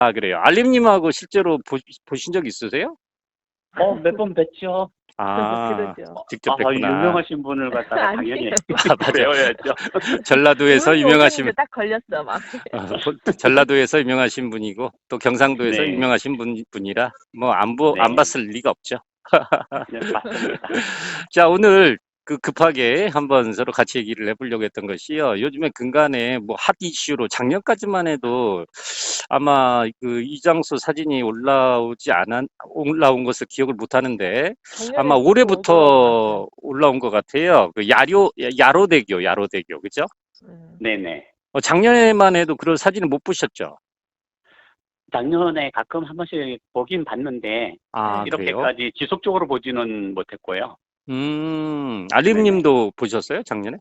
아, 그래요. 알림님하고 실제로 보신 적 있으세요? 몇 번 뵀죠. 아, 그러죠. 직접 뵀구나. 유명하신 분을 갖다가 당연히 아니에요. 아, 맞아. 배워야죠. 전라도에서 부모님 유명하신, 오셨는데 딱 걸렸어, 막. 전라도에서 유명하신 분이고, 또 경상도에서 네, 유명하신 분이라, 뭐, 안 네, 봤을 리가 없죠. 네, 맞습니다. 자, 오늘 급하게 한번 서로 같이 얘기를 해보려고 했던 것이요. 요즘에 근간에 뭐 핫 이슈로 작년까지만 해도 아마 그 이장수 사진이 올라온 것을 기억을 못 하는데 아마 작년에부터 오더라고 올해부터 봤어요. 올라온 것 같아요. 그 야로대교, 그죠? 네네. 작년에만 해도 그런 사진을 못 보셨죠? 작년에 가끔 한 번씩 보긴 봤는데, 아, 그래요? 이렇게까지 지속적으로 보지는 못했고요. 네네. 알림님도 보셨어요, 작년에?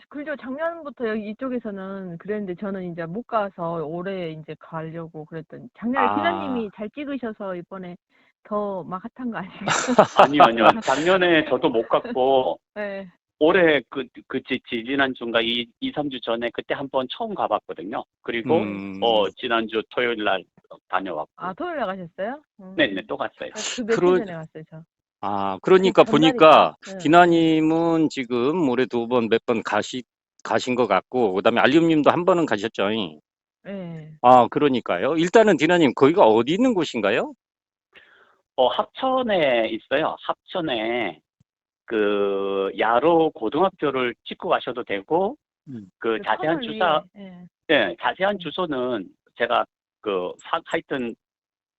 그죠. 작년부터 여기 이쪽에서는 그랬는데 저는 이제 못 가서 올해 이제 가려고 그랬더니 작년에 아, 기자님이 잘 찍으셔서 이번에 더 막 핫한 거 아니에요? 아니요. 작년에 저도 못 갔고, 네. 올해 지난주인가 3주 전에 그때 한번 처음 가봤거든요. 그리고, 음, 지난주 토요일 날 다녀왔고. 아, 토요일에 가셨어요? 네네, 또 갔어요. 그 며칠 그러, 전에 갔어요, 저. 그 그러니까 전날인가? 보니까 네, 네. 디나님은 지금 올해 몇 번 가신 것 같고, 그다음에 알림님도 한 번은 가셨죠? 네. 아, 그러니까요. 일단은 디나님, 거기가 어디 있는 곳인가요? 합천에 있어요. 합천에 야로 고등학교를 찍고 가셔도 되고, 그 터널 위에. 예. 자세한 주소는 제가 하여튼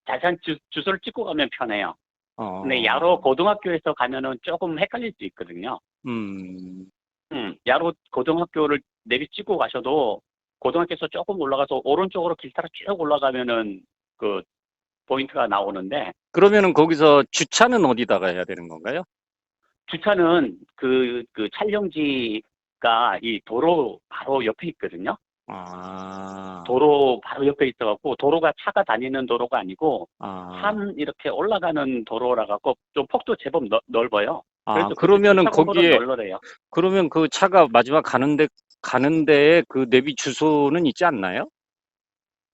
자세한 주소를 찍고 가면 편해요. 근데 어, 야로 고등학교에서 가면은 조금 헷갈릴 수 있거든요. 음, 야로 고등학교를 내비 찍고 가셔도 고등학교에서 조금 올라가서 오른쪽으로 길 따라 쭉 올라가면은 그 포인트가 나오는데 그러면은 거기서 주차는 어디다가 해야 되는 건가요? 주차는 그 촬영지가 이 도로 바로 옆에 있거든요. 아, 도로 바로 옆에 있어갖고 도로가 차가 다니는 도로가 아니고 아, 산 이렇게 올라가는 도로라 갖고 좀 폭도 제법 넓어요. 그래서 그때 그러면은 주차 공간은 거기에, 널널해요. 그러면 그 차가 마지막 가는데 그 내비 주소는 있지 않나요?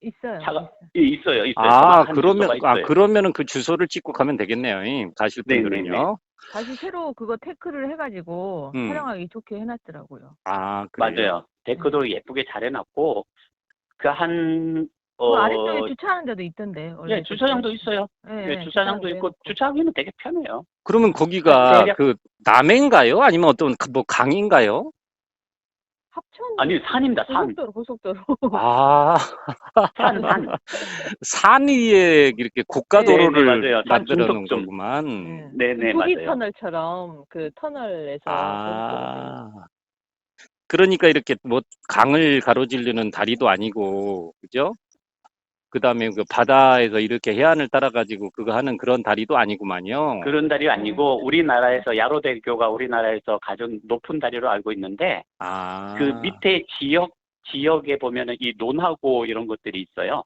있어요. 차가 있어요. 있어요. 정확한 주소가 있어요. 그러면은 그 주소를 찍고 가면 되겠네요. 가실 네네네. 분들은요. 다시 새로 그거 태크를 해가지고 음, 촬영하기 좋게 해놨더라고요. 아, 그래요. 맞아요. 네. 데크도 예쁘게 잘 해놨고 그 한 그 아래쪽에 주차하는 데도 있던데 원래 주차장도 있어요. 예, 주차장도 있고 해놓고. 주차하기는 되게 편해요. 그러면 한 거기가 대략 그 남해인가요? 아니면 어떤 뭐 강인가요? 합천 아니 산입니다. 산. 고속도로. 아, 산. 산 위에 이렇게 네네 고가도로를 맞아요. 산 만들어 놓은 중턱쯤. 거구만. 예. 그 네네 조기 맞아요. 터널처럼 그 터널에서 고속도로 돼. 아, 그러니까 이렇게 뭐 강을 가로지르는 다리도 아니고, 그죠? 그 다음에 그 바다에서 이렇게 해안을 따라가지고 그거 하는 그런 다리도 아니구만요. 그런 다리 예. 아니고 우리나라에서 야로대교가 우리나라에서 가장 높은 다리로 알고 있는데 그 아, 밑에 지역에 보면은 이 논하고 이런 것들이 있어요.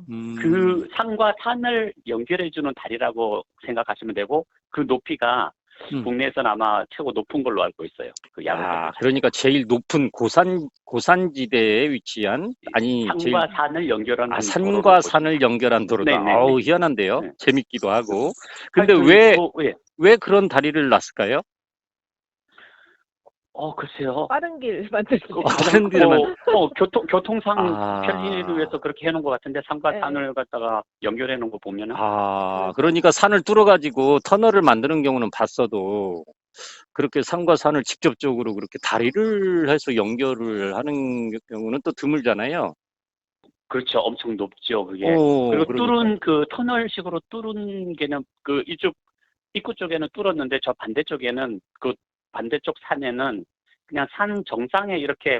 음, 그 산과 산을 연결해주는 다리라고 생각하시면 되고 그 높이가 음. 국내에서는 아마 최고 높은 걸로 알고 있어요. 그 야로대교 그러니까 자체가. 제일 높은 고산지대에 위치한, 아니, 산과 산을 연결하는 도로로 산과 보시면 산을 돼요. 연결한 도로다. 네네네. 아우, 희한한데요? 네. 재밌기도 하고. 근데 하여튼 예. 왜 그런 다리를 놨을까요? 글쎄요. 빠른 길 만들기. 가장 다른 데만, 교통상 편리를 아, 위해서 그렇게 해놓은 것 같은데 산과 예. 산을 갖다가 연결해 놓은 거 보면은 그래서 그러니까 산을 뚫어가지고 터널을 만드는 경우는 봤어도, 그렇게 산과 산을 직접적으로 그렇게 다리를 해서 연결을 하는 경우는 또 드물잖아요. 그렇죠. 엄청 높죠, 그게. 그리고 그러니까요. 그 터널식으로 뚫은 게는 이쪽 입구 쪽에는 뚫었는데 저 반대쪽에는 그 반대쪽 산에는 그냥 산 정상에 이렇게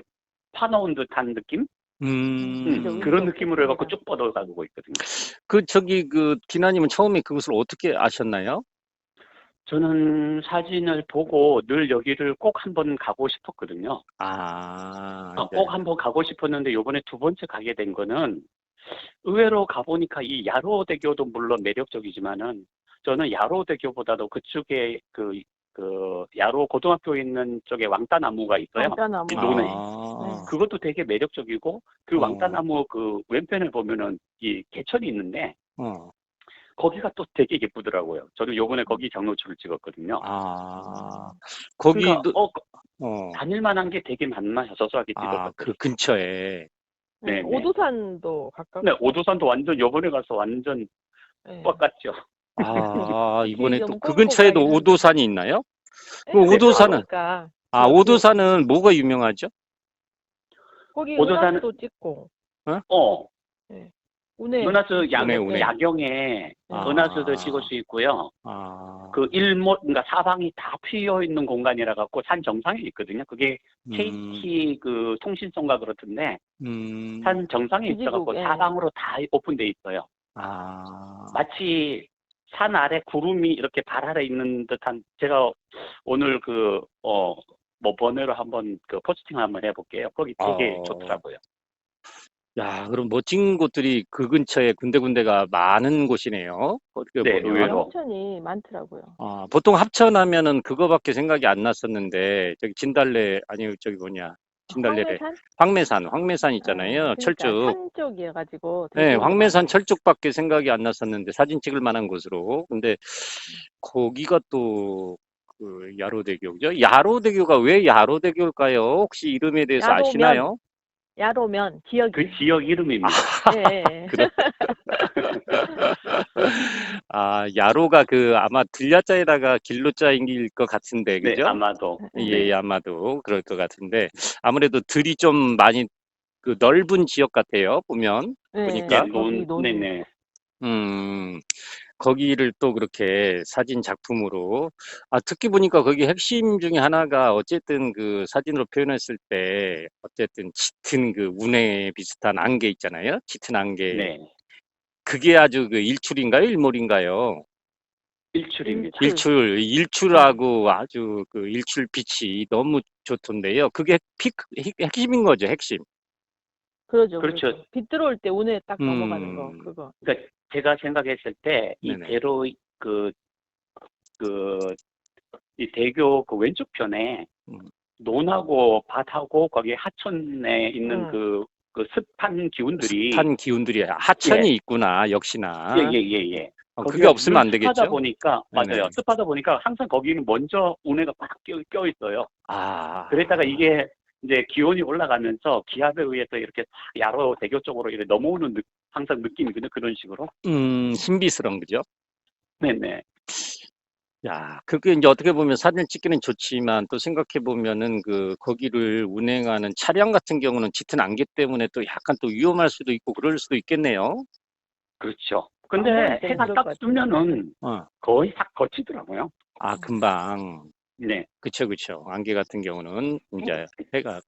파놓은 듯한 느낌? 진짜 운이 그런 느낌으로 해갖고 좋겠습니다. 쭉 뻗어가고 있거든요. 디나님은 처음에 그것을 어떻게 아셨나요? 저는 사진을 보고 늘 여기를 꼭 한번 가고 싶었거든요. 이제, 꼭 한번 가고 싶었는데 요번에 두 번째 가게 된 거는 의외로 가보니까 이 야로대교도 물론 매력적이지만은 저는 야로대교보다도 그쪽에 그 야로 고등학교 있는 쪽에 왕따나무가 있어요. 왕따나무. 논에. 아, 그것도 되게 매력적이고 그 어. 왕따나무 그 왼편을 보면은 이 개천이 있는데 어. 거기가 또 되게 예쁘더라고요. 저는 요번에 거기 장로초를 찍었거든요. 아, 그러니까 거기도, 다닐 만한 게 되게 많아요. 소소하게 아, 찍어서. 그 근처에. 네, 네네. 오도산도 가깝고. 네, 오도산도 완전 요번에 가서 완전 네. 꽉 갔죠. 아, 이번에 길이 또 좀 그 끊고 근처에도 가긴 한데. 오도산이 있나요? 그 네, 오도산은, 가까우니까. 아, 오도산은 뭐가 유명하죠? 거기 오도산은- 은하수도 찍고. 네. 운해. 은하수 운해. 야경에 아. 은하수도 찍을 수 있고요. 아, 그 그러니까 사방이 다 피어 있는 공간이라 갖고 산 정상에 있거든요. 그게 KT 그 통신선가 그렇던데 산 정상에 있어 갖고 기지국, 예. 사방으로 다 오픈돼 있어요. 아, 마치 산 아래 구름이 이렇게 발 아래 있는 듯한. 제가 오늘 뭐 번외로 한번 그 포스팅을 한번 해볼게요. 거기 되게 좋더라고요. 야, 그럼 멋진 곳들이 그 근처에 군데군데가 많은 곳이네요. 어떻게 네, 보면. 의외로. 합천이 많더라고요. 아, 보통 합천하면은 그거밖에 생각이 안 났었는데, 저기 진달래, 아니, 저기 뭐냐, 진달래래. 황매산? 황매산 있잖아요. 그러니까 철쭉. 산 쪽이어가지고. 네, 대구도 황매산 많아요. 철쭉밖에 생각이 안 났었는데, 사진 찍을 만한 곳으로. 근데, 거기가 또, 그, 야로대교죠? 야로대교가 왜 야로대교일까요? 혹시 이름에 대해서 야로면. 아시나요? 야로면 지역이. 그 지역 이름입니다. 예. 아, 야로가 그 아마 들야자에다가 길로자인 것 같은데, 네, 그죠? 아마도. 예, 네. 아마도 그럴 것 같은데, 아무래도 들이 좀 많이 그 넓은 지역 같아요, 보면. 네, 보니까. 거기 논. 네네. 거기를 또 그렇게 사진 작품으로, 아, 특히 보니까 거기 핵심 중에 하나가 어쨌든 그 사진으로 표현했을 때, 어쨌든 짙은 그 운해 비슷한 안개 있잖아요. 짙은 안개. 네. 그게 아주 그 일출인가요? 일몰인가요? 일출입니다. 일출하고 아주 그 일출 빛이 너무 좋던데요. 그게 핵심인 거죠, 핵심. 그러죠. 그렇죠. 빛 들어올 때 운에 딱 넘어가는 거, 그거. 그러니까 제가 생각했을 때 이 네네. 대로 이 대교 그 왼쪽 편에 음. 논하고 밭하고 거기 하천에 있는 그 습한 기운들이 습한 기운들이 하천이 예. 있구나, 역시나. 예. 그게 없으면 안 되겠죠? 습하다 보니까 네네. 맞아요. 습하다 보니까 항상 거기는 먼저 운해가 꽉 껴 있어요. 아. 그랬다가 이게 이제 기온이 올라가면서 기압에 의해서 이렇게 야로 대교 쪽으로 이렇게 넘어오는 항상 느낌이거든요. 그런 식으로. 신비스러운 거죠? 네네. 야, 그게 이제 어떻게 보면 사진 찍기는 좋지만 또 생각해 보면은 그 거기를 운행하는 차량 같은 경우는 짙은 안개 때문에 또 약간 또 위험할 수도 있고 그럴 수도 있겠네요. 그렇죠. 안 근데 보일 때는 해가 그럴 딱 것 뜨면은 어. 거의 싹 거치더라고요. 아, 금방. 네. 그쵸. 안개 같은 경우는 이제 해가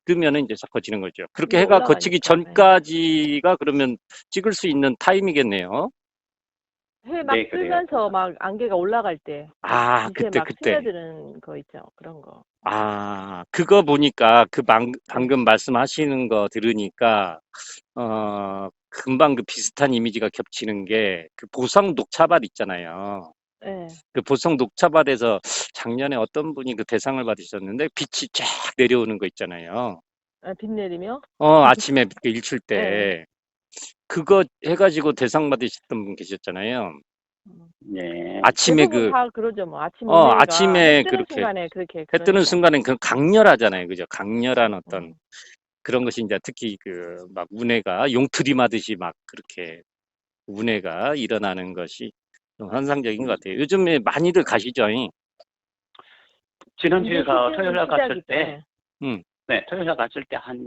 뜨면은 이제 싹 거치는 거죠. 그렇게 위로 해가 올라가니까, 거치기 전까지가 그러면 찍을 수 있는 타임이겠네요. 해 막 네, 그래요. 뜨면서 막 안개가 올라갈 때. 아, 밑에 그때. 막 스며드는 거 있죠. 그런 거. 아, 그거 보니까 그 방금 말씀하시는 거 들으니까 금방 그 비슷한 이미지가 겹치는 게 그 보성 녹차밭 있잖아요. 네. 그 보성 녹차밭에서 작년에 어떤 분이 그 대상을 받으셨는데 빛이 쫙 내려오는 거 있잖아요. 아, 빛 내리며? 아침에 그 일출 때. 네. 그거 해가지고 대상 받으셨던 분 계셨잖아요. 네. 아침에 대부분 다 그러죠. 뭐 아침 아침에 해 뜨는 그렇게 순간에 그렇게 해 뜨는 그러니까. 순간엔 그 강렬하잖아요. 그죠? 강렬한 어떤 그런 것이 이제 특히 그 막 운해가 용트림하듯이 막 그렇게 운해가 일어나는 것이 좀 환상적인 것 같아요. 요즘에 많이들 가시죠? 지난주에 이제 토요일 날 갔을 시즌 때, 음. 네, 토요일 날 갔을 때 한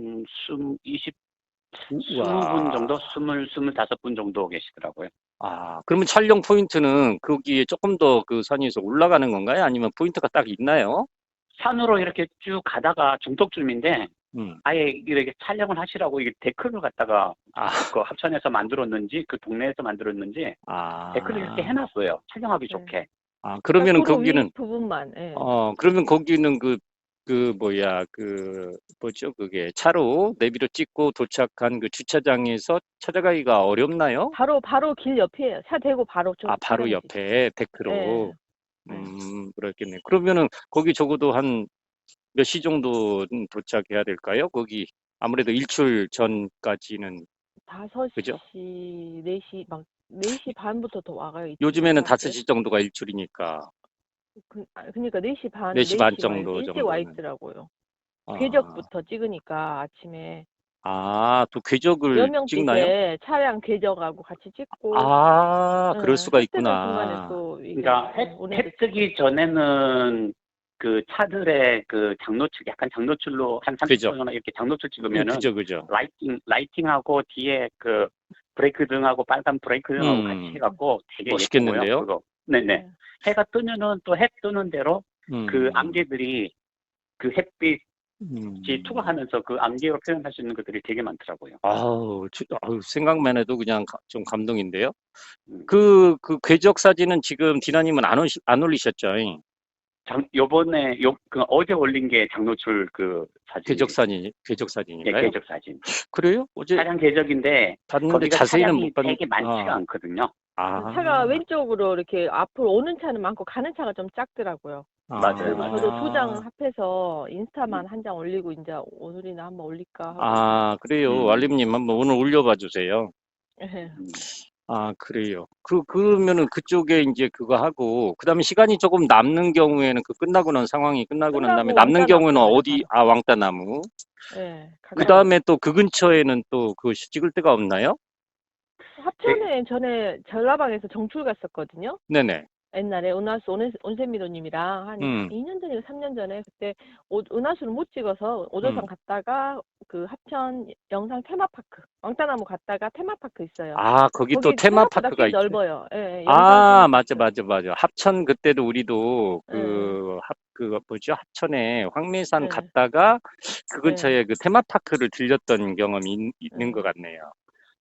20분 우와. 정도, 25분 정도 계시더라고요. 아, 그러면 촬영 포인트는 거기에 조금 더 그 산에서 올라가는 건가요? 아니면 포인트가 딱 있나요? 산으로 이렇게 쭉 가다가 중턱쯤인데, 음. 아예 이렇게 촬영을 하시라고 이게 데크를 갖다가 아, 그 합천에서 만들었는지, 그 동네에서 만들었는지, 데크를 이렇게 해놨어요. 촬영하기 네. 좋게. 그러면은 도로 위 거기는 부분만. 예. 그러면 거기는 뭐죠? 그게 차로 내비로 찍고 도착한 그 주차장에서 찾아가기가 어렵나요? 바로 길 옆이에요. 차 대고 바로 좀 바로 촬영지. 옆에 데크로. 예. 네. 그렇겠네. 그러면은 거기 적어도 한 몇 시 정도는 도착해야 될까요? 거기 아무래도 일출 전까지는 그죠? 5시, 4시, 막 4시 반부터 더 와가요, 이쪽에 요즘에는 갈 때. 5시 정도가 일출이니까 그러니까 4시 반, 4시 반 4시 막 이렇게 정도 일찍 와 정도는. 있더라고요. 아, 궤적부터 찍으니까 아침에 또 궤적을 찍나요? 여명빛에 차량 궤적하고 같이 찍고, 그럴 수가 해 뜨는 순간에 있구나. 또 이게 그러니까 운행도 해 뜨기 전에는 그 차들의 그 장노출, 약간 장노출로 한 그죠? 30초 전에 이렇게 장노출 찍으면은 그죠. 라이팅하고 뒤에 그 브레이크 등하고 빨간 브레이크 등하고 같이 음, 해갖고 되게 예쁘고요. 멋있겠는데요? 그거. 네네. 네. 해가 뜨면은 또 해 뜨는 대로 그 음, 안개들이 그 햇빛이 음. 투과하면서 그 안개로 표현할 수 있는 것들이 되게 많더라고요. 아우, 생각만 해도 그냥 좀 감동인데요. 음. 그 궤적 사진은 지금 디나님은 안 올리셨죠? 요번에 그 어제 올린 게 장노출 그 사진이에요. 궤적 예, 사진인가요? 궤적 사진. 그래요? 어제 차량 궤적인데 봤는데 거기가 자세히는 차량이 못 봤는데, 되게 많지가 않거든요. 차가 아, 왼쪽으로 이렇게 앞으로 오는 차는 많고 가는 차가 좀 작더라고요. 맞아요, 그래서 저도 맞아요. 2장 합해서 인스타만 한 장 올리고 이제 오늘이나 한번 올릴까 하고 그래요. 음, 알림님 한번 오늘 올려봐 주세요. 있어요. 음. 그래요. 그러면은 그쪽에 이제 그거 하고, 그 다음에 시간이 조금 남는 경우에는 상황이 끝나고 난 다음에 끝나고 남는 왕따나무 경우에는 가죠, 어디, 바로. 왕따나무. 예, 그 가까워요. 다음에 또 그 근처에는 또 그 찍을 데가 없나요? 합천에 전에 전라방에서 정출 갔었거든요. 네네. 옛날에 은하수 온세미로님이랑 한 음. 2년 전인가 3년 전에 그때 은하수를 못 찍어서 오조산 음. 갔다가 그 합천 영상 테마파크 왕따나무 갔다가 테마파크 있어요. 거기 또 거기 생각보다 테마파크가 꽤 있죠. 넓어요. 예, 영상 맞아, 테마파크. 맞아, 맞아. 합천 그때도 우리도 예, 그거 뭐죠? 합천에 황매산 예, 갔다가 그 예, 근처에 그 테마파크를 들렸던 경험이 있는 것 예. 같네요.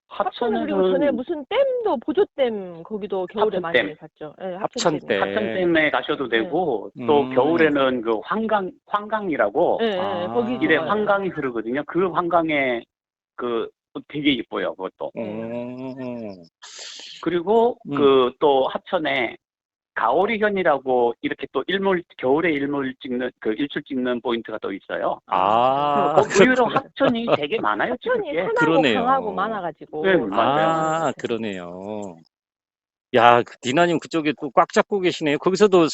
합천은 그리고 전에 합천에는 무슨 댐도 보조댐 거기도 겨울에 합천댐, 많이 갔죠. 예, 합천 합천댐이요. 때. 합천댐에 가셔도 예, 되고 또 음. 겨울에는 그 예, 황강이라고 예, 거기 아. 이래 좋아요. 황강이 흐르거든요. 그 황강에 그 되게 예뻐요, 그것도. 예. 오. 그리고 음. 그 또 합천에 가오리현이라고 이렇게 또 겨울에 일출 찍는 포인트가 또 있어요. 의외로 그렇구나. 합천이 되게 많아요, 찍을 합천이 게. 산하고 강하고 그러네요. 네, 많아가지고 되게 좋아하는 맞아요. 것 같아요. 그러네요. 야, 디나님 그쪽에 또 꽉 잡고 계시네요. 거기서도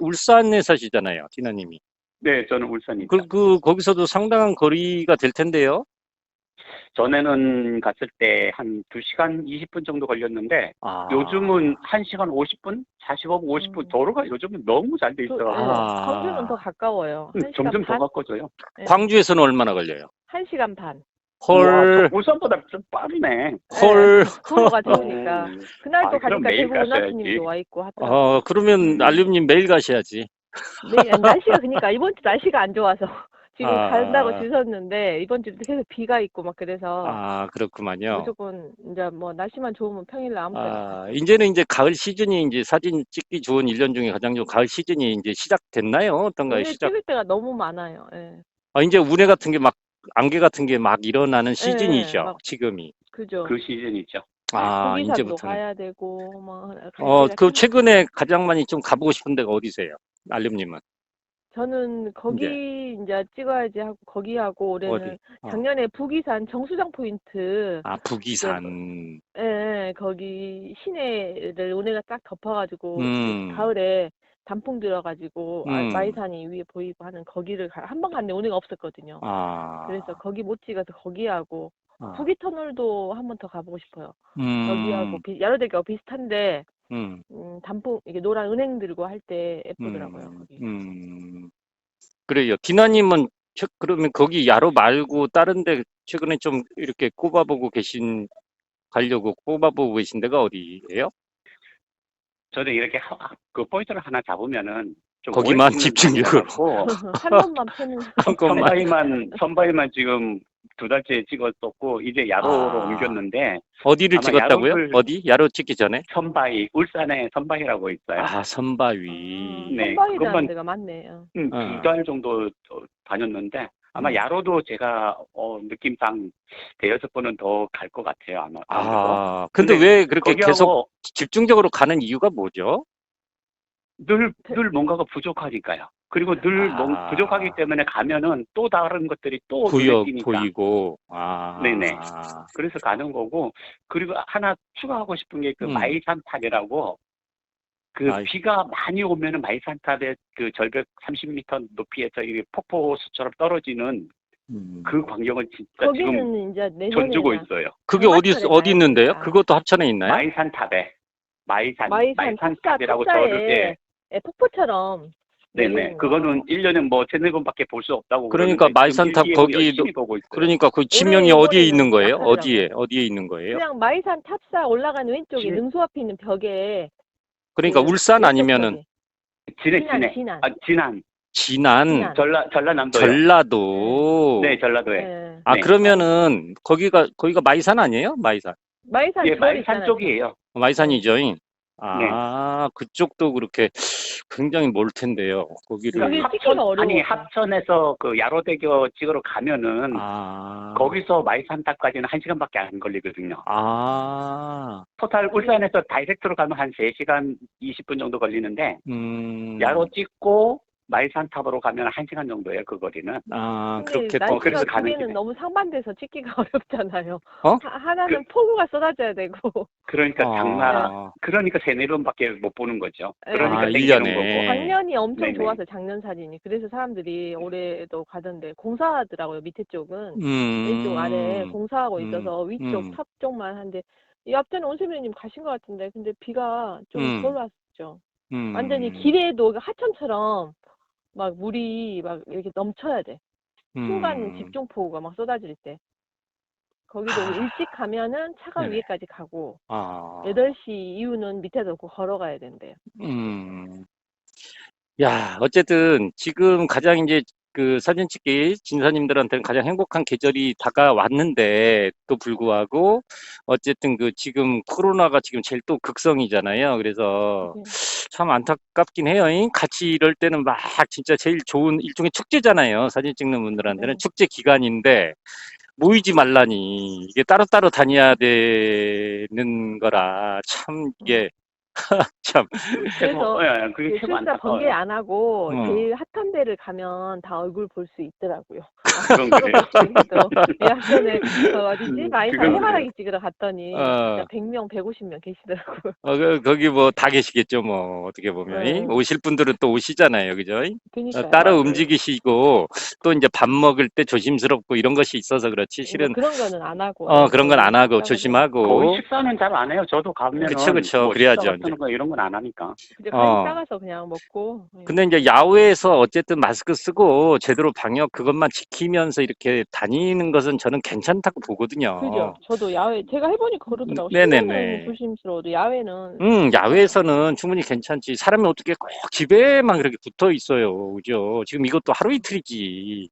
울산에 사시잖아요, 디나님이. 네, 저는 울산이죠. 거기서도 상당한 거리가 될 텐데요. 전에는 갔을 때 한 2시간 20분 정도 걸렸는데 아, 요즘은 1시간 50분, 45분, 50분 음, 도로가 요즘은 너무 잘 돼 예, 있어갖고 광주는 더 가까워요. 1시간 점점 더 반? 가까워져요. 예, 광주에서는 얼마나 걸려요? 1시간 반. 우와, 헐, 울산보다 좀 빠르네. 예, 헐. 도로가 오, 좋으니까. 그날 또 그럼 가니까 매일 대구 가셔야지. 은하수님도 와 있고 하더라고요. 그러면 음, 알림님 매일 가셔야지. 날씨가 그니까 이번 주 날씨가 안 좋아서 지금 간다고 아, 줄 섰는데 이번 주도 계속 비가 있고 막 그래서 그렇구만요. 무조건 이제 뭐 날씨만 좋으면 평일날 아무 때나 가죠. 이제는 이제 가을 시즌이 이제 사진 찍기 좋은 1년 중에 가장 좋은 가을 시즌이 이제 시작됐나요? 어떤가요? 은혜 찍을 때가 너무 많아요. 예. 이제 운해 같은 게 안개 같은 게 막 일어나는 예, 예, 시즌이죠, 막 지금이. 그죠. 그 시즌이죠. 네. 후기산도 이제부터는. 가야 되고 막 갈 데가 그 천지잖아요. 최근에 가장 많이 좀 가보고 싶은 데가 어디세요? 알림님은. 저는 이제, 거기 이제 찍어야지 하고 거기 하고 어디? 올해는 작년에 북이산 정수장 포인트 이제 북이산. 예, 예, 거기 시내를 은혜가 딱 덮어가지고 이제 음, 가을에 단풍 들어가지고 음, 마이산이 위에 보이고 하는 거기를 한 번 갔는데 은혜가 없었거든요. 그래서 아, 거기 못 찍어서 거기하고 아, 북이터널도 한 번 더 가보고 싶어요. 거기하고 음, 야로대교가 비슷한데 음, 단풍 이게 노란 은행 들고 할 때 예쁘더라고요 음, 거기. 음. 그래요. 디나님은 그러면 거기 야로 말고 다른 데 최근에 좀 이렇게 가려고 꼽아보고 계신 데가 어디예요? 저는 이렇게 그 포인트를 하나 잡으면은 좀 오래 거기만 찍는 편이라 집중적으로 한 갖고 번만 패는 한것만. 선바위만 지금 2달째 찍었었고 이제 야로로 아, 옮겼는데 어디를 아마 찍었다고요? 야로를 어디? 야로 찍기 전에? 선바위 울산에 선바위라고 있어요. 선바위. 네, 선바위라는 그것만 데가 많네요. 2달 정도 다녔는데 아마 음. 야로도 제가 느낌상 대여섯 번은 더 갈 것 같아요. 아무래도. 근데 근데 왜 그렇게 계속 거기하고 집중적으로 가는 이유가 뭐죠? 늘 뭔가가 부족하니까요. 그리고 늘 부족하기 때문에 가면은 또 다른 것들이 또 눈에 구역 띄니까. 보이고, 네네. 그래서 가는 거고, 그리고 하나 추가하고 싶은 게 그 마이산탑이라고, 그 마이- 비가 많이 오면은 마이산탑의 그 절벽 30m 높이에서 이게 폭포수처럼 떨어지는 그 광경은 진짜 지금 거기는 이제 전주고 내년에나 있어요. 그게 장마철에 어디 가야 있는데요? 됩니다. 그것도 합천에 있나요? 마이산탑에 마이산 마이산탑이라고 저를 탑사에 폭포처럼 네네. 내리는 거. 그거는 1년에 뭐 3-4번밖에 볼 수 없다고 그러니까 그러는데 지금 마이산탑 일기예보 거기도, 열심히 보고 있어요. 그러니까 그 지명이 올해 어디에 있는 이번에는 거예요? 약하더라고요. 어디에 있는 거예요? 그냥 마이산 탑사 올라가는 왼쪽에 진- 능수 앞에 있는 벽에 그러니까 그 울산 왼쪽 아니면은 벽에. 진해. 진안. 진안, 전라남도요. 전라도. 네, 전라도에. 네. 아, 네. 그러면은 거기가 마이산 아니에요? 마이산. 마이산 예, 절 마이산 있잖아요. 쪽이에요. 마이산이죠. 네. 그쪽도 그렇게 굉장히 멀 텐데요. 거기를. 그게 찍기가 어려워서. 합천에서 그 야로대교 찍으러 가면은 아, 거기서 마이산탑까지는 1시간밖에 안 걸리거든요. 토탈 울산에서 다이렉트로 가면 한 3시간 20분 정도 걸리는데 야로 찍고 마이산탑으로 가면 1시간 정도예요, 그 거리는. 근데 그렇게 또. 날씨가 그래서 두 가는 개는 길에. 너무 상반돼서 찍기가 어렵잖아요. 어? 하나는 폭우가 쏟아져야 되고. 그러니까 아. 그러니까 3-4번밖에 못 보는 거죠. 네. 그러니까 땡기는 1년에. 거고. 작년이 엄청 네네. 좋아서 작년 사진이. 그래서 사람들이 올해도 가던데 공사하더라고요. 밑에 쪽은. 왼쪽 아래 공사하고 있어서 위쪽 탑 쪽만 한데 이 앞전에 온세미님 가신 것 같은데 근데 비가 좀 덜 왔죠. 완전히 길에도 하천처럼 막 물이 막 이렇게 넘쳐야 돼. 순간 집중폭우가 막 쏟아질 때. 거기도 일찍 가면은 차가 네네. 위에까지 가고 8시 8시 이후는 밑에도 없고 걸어가야 된대요. 야, 어쨌든 지금 가장 이제 그 사진 찍기 진사님들한테는 가장 행복한 계절이 다가왔는데 또 불구하고 어쨌든 그 지금 코로나가 지금 제일 또 극성이잖아요. 그래서 네. 참 안타깝긴 해요. 같이 이럴 때는 막 진짜 제일 좋은 일종의 축제잖아요. 사진 찍는 분들한테는 네. 축제 기간인데 모이지 말라니 이게 따로따로 다녀야 되는 거라 참 이게 참. 그래서 그게 최고 술사 번개 안타까워요. 안 하고 제일 핫한 데를 가면 다 얼굴 볼 수 있더라고요. 그건 그래요. 예전에 어디지? 마이산 그건 해바라기 찍으러 갔더니 어. 진짜 100명, 150명 계시더라고요. 거기 뭐 다 계시겠죠, 뭐 어떻게 보면. 네. 오실 분들은 또 오시잖아요, 그죠? 그러니까요. 따로 맞아요. 움직이시고 또 이제 밥 먹을 때 조심스럽고 이런 것이 있어서 그렇지 이제 실은 그런 거는 안 하고 그런 건 안 하고 거의 조심하고. 식사는 잘 안 해요. 저도 가면은 그쵸. 뭐 그래야죠, 식사 이제. 같은 거 이런 건 안 하니까. 이제 간식 싸가서 그냥 먹고. 근데 이제 야외에서 어쨌든 마스크 쓰고 제대로 방역 그것만 지키면서 이렇게 다니는 것은 저는 괜찮다고 보거든요. 그죠? 저도 야외 제가 해보니까 그러더라고. 네네네. 실내는 조심스러워도 야외는 야외에서는 충분히 괜찮지. 사람이 어떻게 꼭 집에만 그렇게 붙어 있어요. 그죠? 지금 이것도 하루 이틀이지.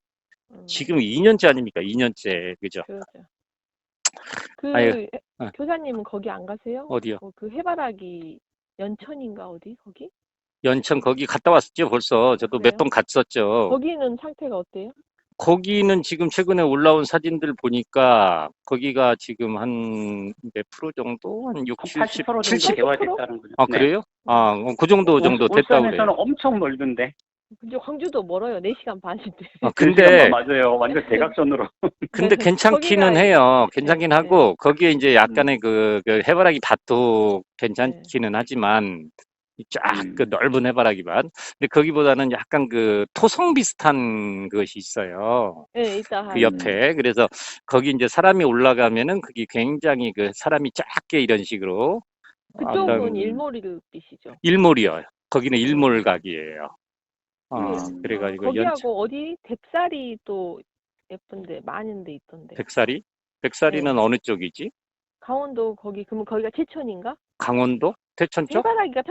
지금 2년째 아닙니까? 2년째. 그죠? 그렇죠. 아유, 교사님은 거기 안 가세요? 어디요? 그 해바라기 연천인가 어디? 거기? 연천 거기 갔다 왔었죠, 벌써. 저도 몇 그래요? 번 갔었죠. 거기는 상태가 어때요? 거기는 지금 최근에 올라온 사진들 보니까 거기가 지금 한 몇 프로 정도? 한 60, 80% 정도 70? 개화됐다는 거죠. 아, 그래요? 그 정도 됐다고 그래요. 울산에서는 엄청 멀던데. 근데 광주도 멀어요. 4시간 반인데. 근데 맞아요. 완전 대각선으로. 근데 괜찮기는 거기가 해요. 괜찮긴 네, 하고 거기에 이제 약간의 그 해바라기 밭도 괜찮기는 하지만 쫙 그 넓은 해바라기밭. 근데 거기보다는 약간 그 토성 비슷한 것이 있어요. 네, 이따 그 옆에. 그래서 거기 이제 사람이 올라가면은 그게 굉장히 그 사람이 작게 이런 식으로 그쪽은 일몰이시죠? 일몰이요. 거기는 일몰각이에요. 그래가지고 거기하고 어디 뎁사리 또 예쁜데 많은데 있던데. 백사리? 백사리는 네. 어느 쪽이지? 강원도 그러면 거기가 제천인가? 강원도? 태천 쪽? 해바라기가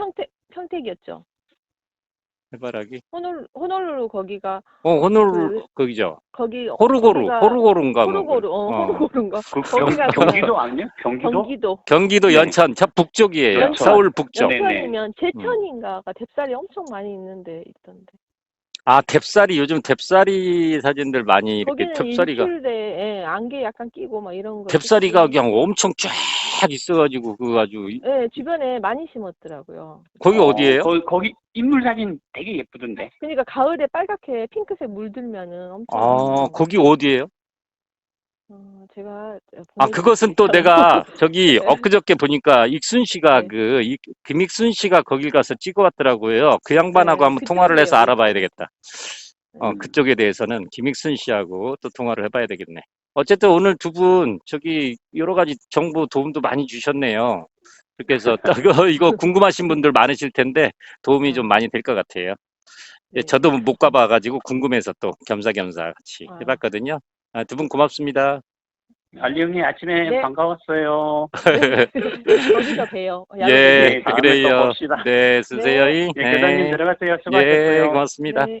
평택이었죠. 해바라기? 호놀룰루 거기가 호놀룰루 거기죠. 거기 호루고루인가 뭐. 호루고루인가? 거기가 경기도 아니에요? 경기도 네. 연천 저 북쪽이에요. 연천. 서울 북쪽. 연천이면 제천인가가 뎁살이 엄청 많이 있는데 있던데. 아, 뎁사리, 요즘 뎁사리 사진들 많이 이렇게 거기는 뎁사리가, 일출대, 예, 안개 약간 끼고 막 이런 거 뎁사리가 찍기. 그냥 엄청 쫙 있어가지고, 그거 아주, 예, 주변에 많이 심었더라고요. 거기 어디예요? 거기 인물 사진 되게 예쁘던데. 그러니까 가을에 빨갛게 핑크색 물들면은 엄청 아, 예쁜 거기 것 같아요. 어디예요? 제가 아, 그것은 또 보내드릴게요. 내가 저기 네. 엊그저께 보니까 익순 씨가 네. 김익순 씨가 거길 가서 찍어왔더라고요. 그 양반하고 네, 한번 통화를 해서 그쪽이에요, 알아봐야 그쪽. 되겠다. 네. 그쪽에 대해서는 김익순 씨하고 또 통화를 해봐야 되겠네. 어쨌든 오늘 두 분 저기 여러 가지 정보 도움도 많이 주셨네요. 그렇게 해서 이거 궁금하신 분들 많으실 텐데 도움이 좀 많이 될 것 같아요. 예, 네. 저도 못 가봐가지고 궁금해서 또 겸사겸사 같이 아. 해봤거든요. 두 분 고맙습니다. 알리 형님 아침에 네. 반가웠어요. 네. 거기서 봬요. 예, 야외에서. 다음에 또 그래요. 봅시다. 네, 쓰세요. 네. 예, 교장님 네. 들어가세요. 예, 수고하셨어요. 고맙습니다. 네.